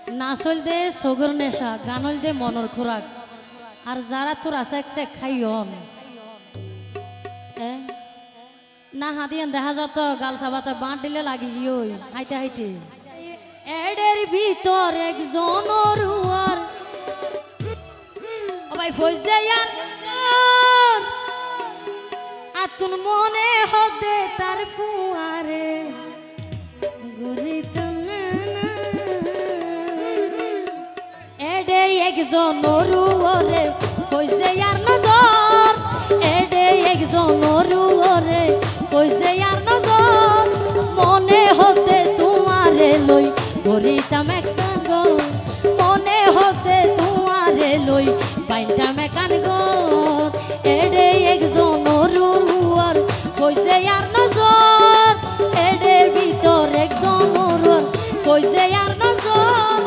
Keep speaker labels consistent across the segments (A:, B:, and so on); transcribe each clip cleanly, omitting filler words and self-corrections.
A: নাচ হইল দে সগর নেশা, গান হইল দে মনর খোরাক। আর যারা তোর আছে এক খাইয়ন না হাতিয়ান দেখা যাত গাল সাবাতে বাঁট দিলে লাগি গিয়ে হাইতে হাইতে এডের ভিতর একজন রুয়ার ভাই ফজে আতুন মনে হদে তার ফুয়ারে গুরি এডে একজন রুয়ারে ফজে আর নজর এডে একজন রুয়ারে ফজে আর নজর মনে হতে তোমারে লই গরিতাম একটা গো মনে হতে তোমারে লই বাইনটাম একান গো এডে একজন রুয়ার ফজে আর নজর এডে ভিতর একজন রুয়ার ফজে আর নজর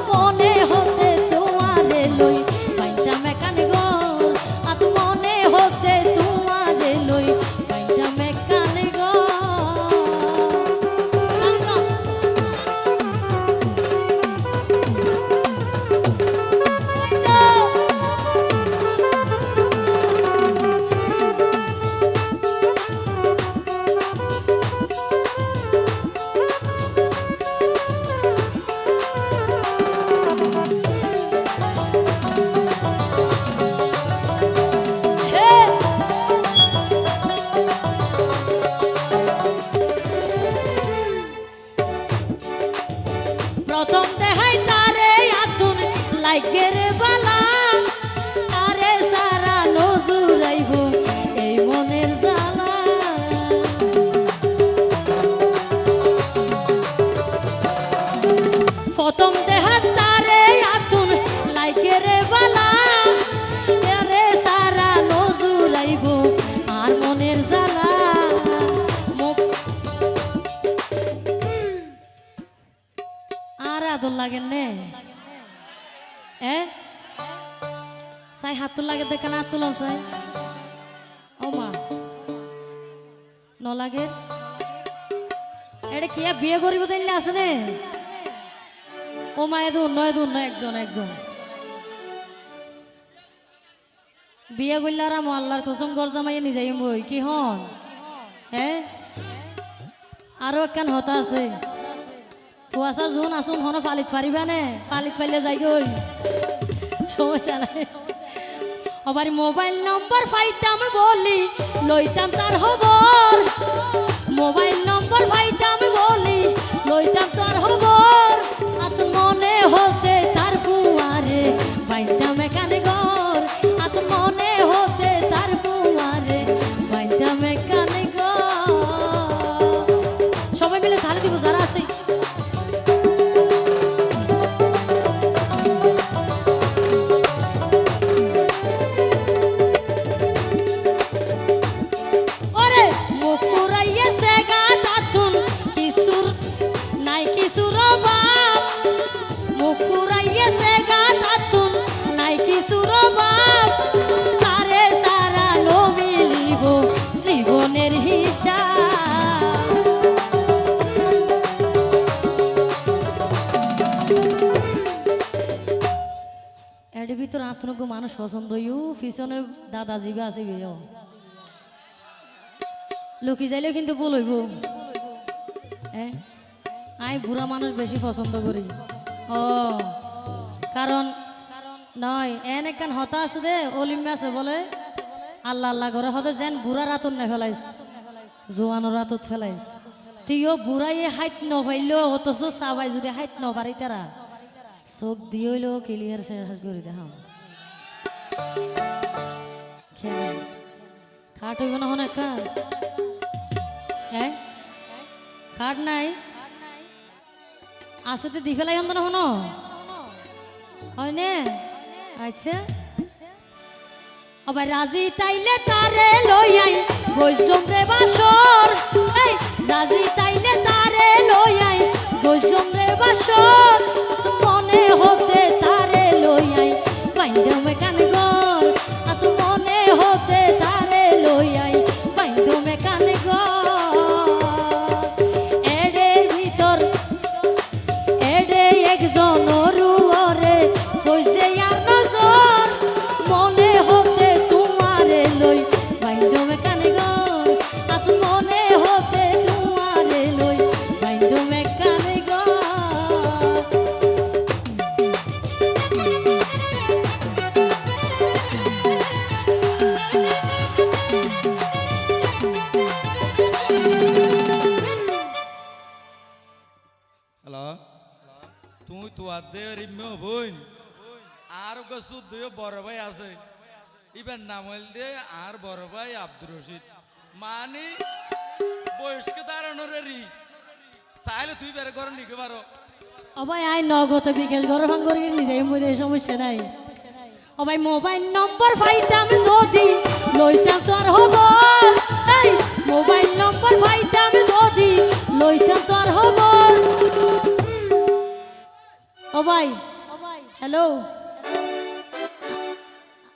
A: মনে হতে তোমারে লই বাইনটাম একান গো আত মনে হতে তোমারে লই বাইনটাম একান গো প্রথম দেখাই তারে আতুন লাগের বালা তারে সারা নজুরাইব এই মনের জ্বালা প্রথম দেখাত তারে আতুন লাগের বালা তারে সারা নজুরাইব আর মনের জ্বালা আর আদর লাগেন নে সাই হাত লাগে দেখেন হাত তুলো সাই ও মা ন লাগে এটা কি বিয়ে করিব দিলে আছে নে ও মা এদুন একজন একজন বিয়ে করলে আর আল্লাহর কসম গরজা মাইয়ে নিয়ে যাই মই কি হন আরো একখান হতা আছে ফুয়াশা জোন আসুন হন পালিত পারিবা নে পালিত পাইলে যাই গই সমস্যা নাই আবার মোবাইল নম্বর পাইতাম বলি লইতাম তার খবর মোবাইল নম্বর পাইতাম বলি লইতাম তার খবর আত মনে হতে তার ফুয়ারে বাইতাম এখানে ঘর আত মনে হতে তার ফুয়ারে বাইতাম এখানে ঘর সবাই মিলে তালে দিব যারা আছে জীবনের হিসাব এর ভিতর আত্মনজ্ঞ মানুষ পছন্দ ইউ পিছনে দাদা জিবা আছে বেও লুকি যাইলে কিন্তু ভুল হইব আই বুড়া মানুষ বেশি পছন্দ করি ও কারণ নয় এন একখান হতা আছে দে অলিম্বা আছে বলে আল্লাহ আল্লাহ করে হতে যেন বুড়া রাতত নে ফেলাইস জোয়ানোর রাতত ফেলাইস তুইও বুড়াই হাইট নপাইল অথচ চাবাই যদি হাইট নপারি তারা চোখ দিয়েইল ক্লিয়ার শেষ করে দেখা খাট হইব না হন একখান খাট নাই আছে তো দি ফেলাই হন না হন হয় নে আচ্ছা আবার রাজি তাইলে তারে লই আই বইজম রে বাসর এই রাজি তাইলে তারে লই আই বইজম রে বাসর মনে হতে তারে লই আই বাইন্দম কান গর আত মনে হতে তারে লই আই বাইন্দম কান গর এডের ভিতর এডে একজন
B: তো আদে রিমে বইন আর গসু দুই বড় ভাই আছে ইবেন নাম হইল দে আর বড় ভাই আব্দুর রশিদ মানি বয়স্ক দাঁড়ানোর রি চাইলে তুই বের করে নিতে পারো
A: ও ভাই আই নগদ বিকাশ ঘর ভাঙ করে নিজেই মধ্যে সমস্যা নাই ও ভাই মোবাইল নম্বর পাইতাম যদি লইতাম তোর খবর এই মোবাইল নম্বর পাইতাম যদি লইতাম তোর খবর ও ভাই হ্যালো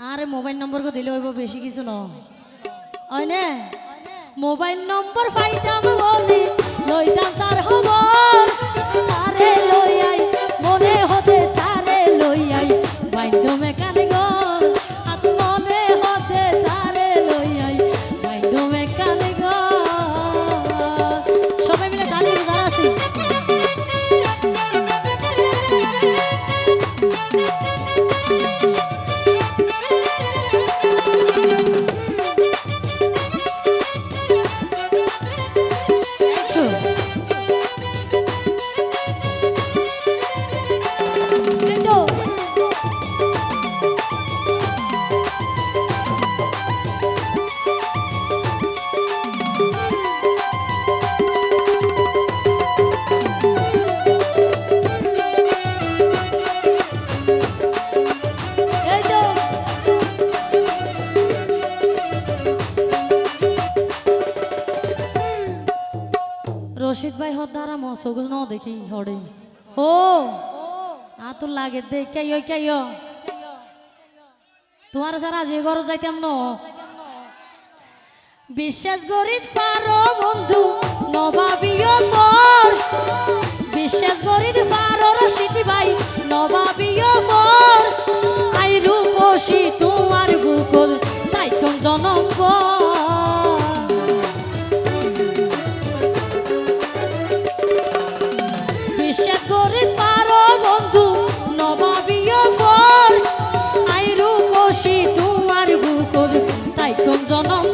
A: আরে মোবাইল নম্বর কো দিলে হইব বেশি কিছু ন হয় না মোবাইল নম্বর পাইতাম বলি লইতাম তার খবর তারে লই আই মনে হতে তারে লই আই বাইন্ধ মেকানে গর আত মনে হতে তারে লই আই বাইন্ধ মেকানে গর সবাই মিলে তালি বাজার আছি রশিদ ভাই হদ্দারা মসগুজ ন দেখি হড়ে ও আ তো লাগে দেখ কাইও তোমার সারা যে ঘর যাইতাম ন বিশ্বাস করি পারো বন্ধু নবাবিও ফর বিশ্বাস করি পারো রশিদ ভাই নবাবিও ফর আইরু বসি তোমার বুকল তাই কোন জনম বিশ্বাস করে পারো বন্ধু নবাবিও ফর আইরু বসি তোমার বুকল তাই কোন জনম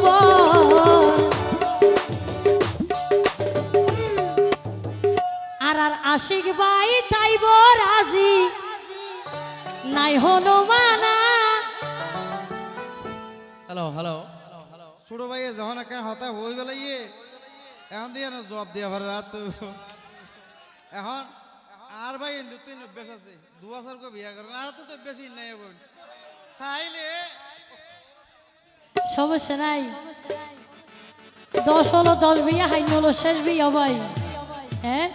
A: আর আশিক ভাই তাইব রাজি নাই হলো মানা
C: হ্যালো হ্যালো ছোট ভাইয়ে যখন একটা হতা হয়ে গেল এখন দিয়ে না জবাব দিয়া ভার রাত এখন আর ভাই তুই বেশ আছে 2 বছর বিয়া করেন আর তো বেশি নাই বোন চাইলে
A: সমস্যা নাই 10 হলো 10 বিয়া হাই হলো শেষ বিয়া ভাই হ্যাঁ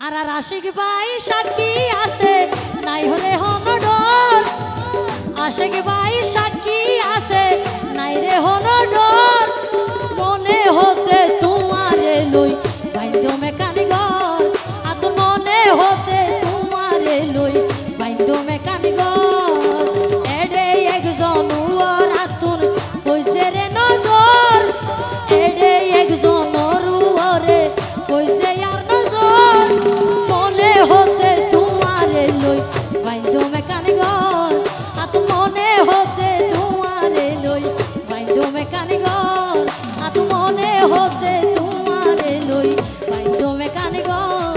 A: আর আশিক ভাই সাক্ষী আছে নাই হলে হনো ডর আশিক ভাই সাক্ষী আছে নাই রে হনো ডর মনে হতে তোমারে লই বাইন্ধ মেকানি ঘর আত মনে হতে তোমারে লই বাইন্ধ মেকানি ঘর এডে একজন ওর আতুন কইছে রে নজর এডে একজন ওরে কইছে আর নজর মনে হতে তোমারে লই বাইন্ধ মেকানি ঘর আত মনে হতে তোমারে লই বাইন্ধ মেকানি ঘর আত মনে হতে তোমারে লই বাইন্ধ মেকানি ঘর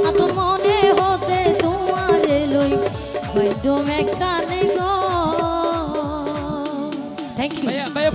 A: আত মনে হতে তোমারে লই বাইন্ধ মেকানি ঘর থ্যাংক ইউ
D: ভাইয়া ভাইয়া